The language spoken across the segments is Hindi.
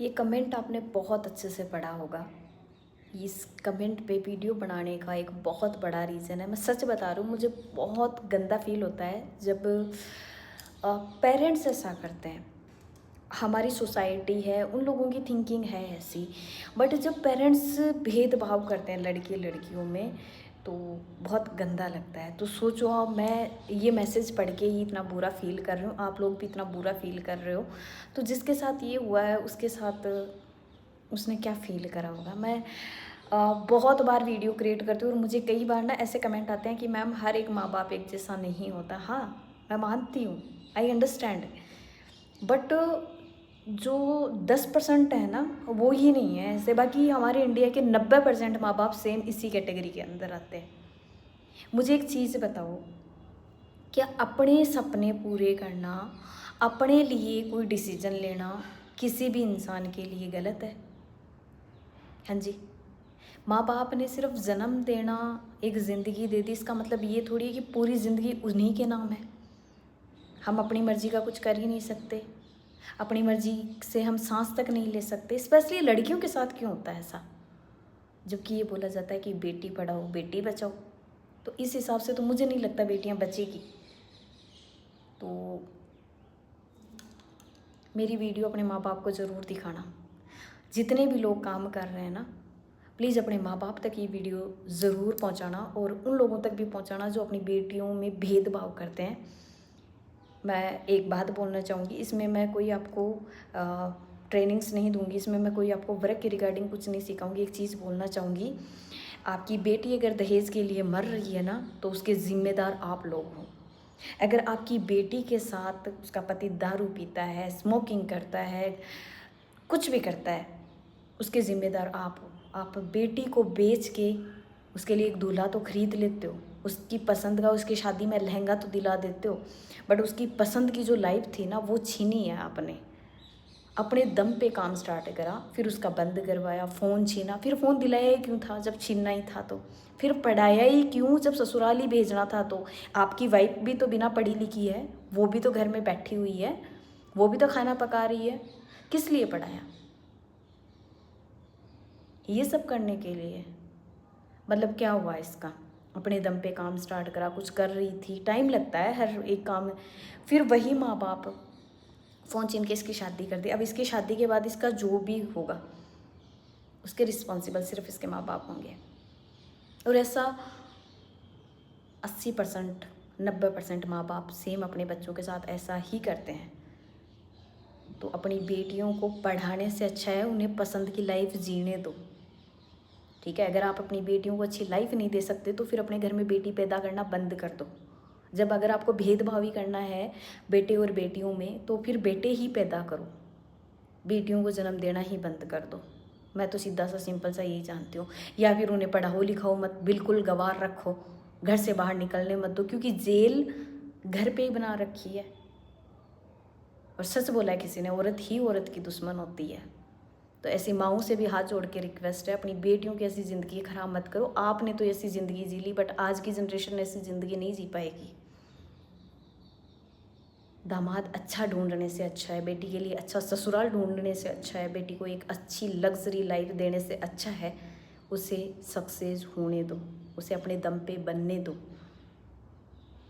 ये कमेंट आपने बहुत अच्छे से पढ़ा होगा। इस कमेंट पे वीडियो बनाने का एक बहुत बड़ा रीज़न है। मैं सच बता रही हूँ, मुझे बहुत गंदा फील होता है जब पेरेंट्स ऐसा करते हैं। हमारी सोसाइटी है, उन लोगों की थिंकिंग है ऐसी, बट जब पेरेंट्स भेदभाव करते हैं लड़के लड़कियों में तो बहुत गंदा लगता है। तो सोचो, अब मैं ये मैसेज पढ़ के ही इतना बुरा फील कर रही हूँ, आप लोग भी इतना बुरा फील कर रहे हो, तो जिसके साथ ये हुआ है उसके साथ उसने क्या फ़ील करा होगा। मैं बहुत बार वीडियो क्रिएट करती हूँ और मुझे कई बार ना ऐसे कमेंट आते हैं कि मैम हर एक माँ बाप एक जैसा नहीं होता। हाँ, मैं मानती हूँ, आई अंडरस्टैंड, बट जो 10% है ना वो ही नहीं है ऐसे। बाकी हमारे इंडिया के 90% माँ बाप सेम इसी कैटेगरी के अंदर आते हैं। मुझे एक चीज़ बताओ, क्या अपने सपने पूरे करना, अपने लिए कोई डिसीजन लेना किसी भी इंसान के लिए गलत है? हाँ जी। माँ बाप ने सिर्फ जन्म देना, एक ज़िंदगी दे दी, इसका मतलब ये थोड़ी है कि पूरी ज़िंदगी उन्हीं के नाम है। हम अपनी मर्ज़ी का कुछ कर ही नहीं सकते, अपनी मर्ज़ी से हम सांस तक नहीं ले सकते। स्पेशली लड़कियों के साथ क्यों होता है ऐसा, जबकि ये बोला जाता है कि बेटी पढ़ाओ बेटी बचाओ। तो इस हिसाब से तो मुझे नहीं लगता बेटियां बचेगी। तो मेरी वीडियो अपने माँ बाप को ज़रूर दिखाना। जितने भी लोग काम कर रहे हैं ना, प्लीज़ अपने माँ बाप तक ये वीडियो ज़रूर पहुँचाना और उन लोगों तक भी पहुँचाना जो अपनी बेटियों में भेदभाव करते हैं। मैं एक बात बोलना चाहूँगी, इसमें मैं कोई आपको ट्रेनिंग्स नहीं दूंगी, इसमें मैं कोई आपको वर्क के रिगार्डिंग कुछ नहीं सिखाऊंगी। एक चीज़ बोलना चाहूँगी, आपकी बेटी अगर दहेज के लिए मर रही है ना तो उसके ज़िम्मेदार आप लोग हो। अगर आपकी बेटी के साथ उसका पति दारू पीता है, स्मोकिंग करता है, कुछ भी करता है, उसके ज़िम्मेदार आप हो। आप बेटी को बेच के उसके लिए एक दूल्हा तो ख़रीद लेते हो, उसकी पसंद का उसकी शादी में लहंगा तो दिला देते हो, बट उसकी पसंद की जो लाइफ थी ना वो छीनी है आपने। अपने दम पे काम स्टार्ट करा, फिर उसका बंद करवाया, फ़ोन छीना, फिर फ़ोन दिलाया ही क्यों था जब छीनना ही था तो, फिर पढ़ाया ही क्यों जब ससुराल ही भेजना था तो। आपकी वाइफ भी तो बिना पढ़ी लिखी है, वो भी तो घर में बैठी हुई है, वो भी तो खाना पका रही है, किस लिए पढ़ाया? ये सब करने के लिए। मतलब क्या हुआ इसका? अपने दम पे काम स्टार्ट करा, कुछ कर रही थी, टाइम लगता है हर एक काम में। फिर वही माँ बाप फ़ोन छीन के इसकी शादी कर दी। अब इसकी शादी के बाद इसका जो भी होगा उसके रिस्पॉन्सिबल सिर्फ इसके माँ बाप होंगे। और ऐसा 80% 90% माँ बाप सेम अपने बच्चों के साथ ऐसा ही करते हैं। तो अपनी बेटियों को पढ़ाने से अच्छा है उन्हें पसंद की लाइफ जीने दो। ठीक है, अगर आप अपनी बेटियों को अच्छी लाइफ नहीं दे सकते तो फिर अपने घर में बेटी पैदा करना बंद कर दो। जब अगर आपको भेदभाव ही करना है बेटे और बेटियों में तो फिर बेटे ही पैदा करो, बेटियों को जन्म देना ही बंद कर दो। मैं तो सीधा सा सिंपल सा यही जानती हूँ। या फिर उन्हें पढ़ाओ लिखाओ मत, बिल्कुल गंवार रखो, घर से बाहर निकलने मत दो, क्योंकि जेल घर पे ही बना रखी है। और सच बोला है किसी ने, औरत ही औरत की दुश्मन होती है। तो ऐसी माओं से भी हाथ जोड़ के रिक्वेस्ट है, अपनी बेटियों की ऐसी ज़िंदगी ख़राब मत करो। आपने तो ऐसी ज़िंदगी जी ली, बट आज की जनरेशन ऐसी ज़िंदगी नहीं जी पाएगी। दामाद अच्छा ढूंढने से अच्छा है, बेटी के लिए अच्छा ससुराल ढूंढने से अच्छा है, बेटी को एक अच्छी लग्जरी लाइफ देने से अच्छा है उसे सक्सेस होने दो, उसे अपने दम पे बनने दो,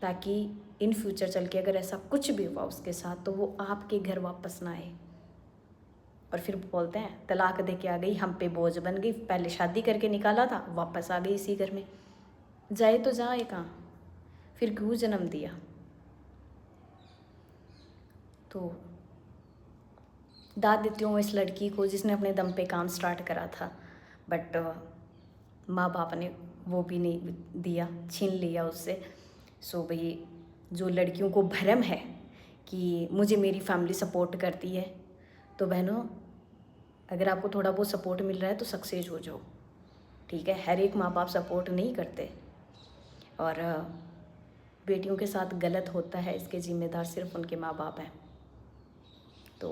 ताकि इन फ्यूचर चल के अगर ऐसा कुछ भी हुआ उसके साथ तो वो आपके घर वापस ना आए। और फिर बोलते हैं तलाक दे के आ गई, हम पे बोझ बन गई, पहले शादी करके निकाला था वापस आ गई इसी घर में। जाए तो जाए कहाँ, फिर क्यों जन्म दिया? तो दाद देती हूँ इस लड़की को जिसने अपने दम पे काम स्टार्ट करा था, बट माँ बाप ने वो भी नहीं दिया, छीन लिया उससे। सो भाई, जो लड़कियों को भ्रम है कि मुझे मेरी फैमिली सपोर्ट करती है, तो बहनों अगर आपको थोड़ा बहुत सपोर्ट मिल रहा है तो सक्सेस हो जाओ। ठीक है, हर एक माँ बाप सपोर्ट नहीं करते, और बेटियों के साथ गलत होता है इसके ज़िम्मेदार सिर्फ उनके माँ बाप हैं। तो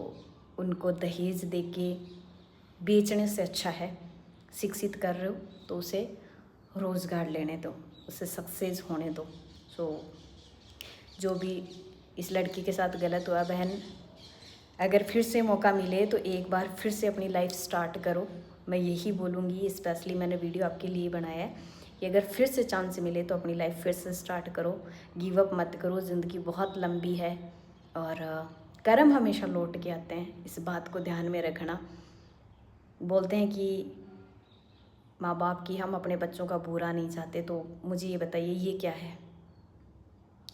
उनको दहेज देके बेचने से अच्छा है, शिक्षित कर रहे हो तो उसे रोज़गार लेने दो, उसे सक्सेस होने दो। सो जो भी इस लड़की के साथ गलत हुआ, बहन अगर फिर से मौका मिले तो एक बार फिर से अपनी लाइफ स्टार्ट करो। मैं यही बोलूँगी, स्पेशली मैंने वीडियो आपके लिए बनाया है कि अगर फिर से चांस मिले तो अपनी लाइफ फिर से स्टार्ट करो, गिव अप मत करो। ज़िंदगी बहुत लंबी है और कर्म हमेशा लौट के आते हैं, इस बात को ध्यान में रखना। बोलते हैं कि माँ बाप की हम अपने बच्चों का बुरा नहीं चाहते, तो मुझे ये बताइए ये क्या है?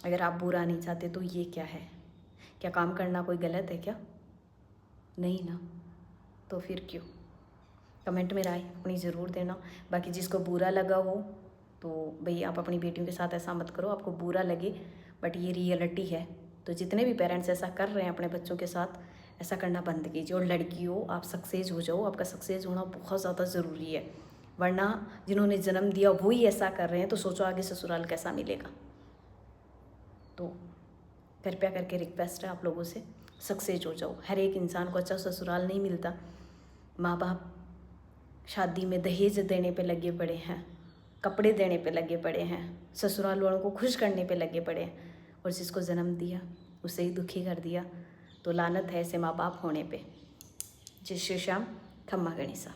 अगर आप बुरा नहीं चाहते तो ये क्या है? क्या काम करना कोई गलत है क्या? नहीं ना, तो फिर क्यों? कमेंट में राय अपनी ज़रूर देना। बाकी जिसको बुरा लगा हो तो भाई आप अपनी बेटियों के साथ ऐसा मत करो, आपको बुरा लगे बट ये रियलिटी है। तो जितने भी पेरेंट्स ऐसा कर रहे हैं अपने बच्चों के साथ, ऐसा करना बंद कीजिए। और लड़कियों, आप सक्सेस हो जाओ, आपका सक्सेस होना बहुत ज़्यादा ज़रूरी है। वरना जिन्होंने जन्म दिया वही ऐसा कर रहे हैं तो सोचो आगे ससुराल कैसा मिलेगा। तो कृपया करके रिक्वेस्ट है आप लोगों से, सक्सेस हो जाओ। हर एक इंसान को अच्छा ससुराल नहीं मिलता। माँ बाप शादी में दहेज देने पे लगे पड़े हैं, कपड़े देने पे लगे पड़े हैं, ससुराल वालों को खुश करने पे लगे पड़े हैं, और जिसको जन्म दिया उसे ही दुखी कर दिया। तो लानत है ऐसे माँ बाप होने पे। जय श्री श्याम, खम्मा गणिसा।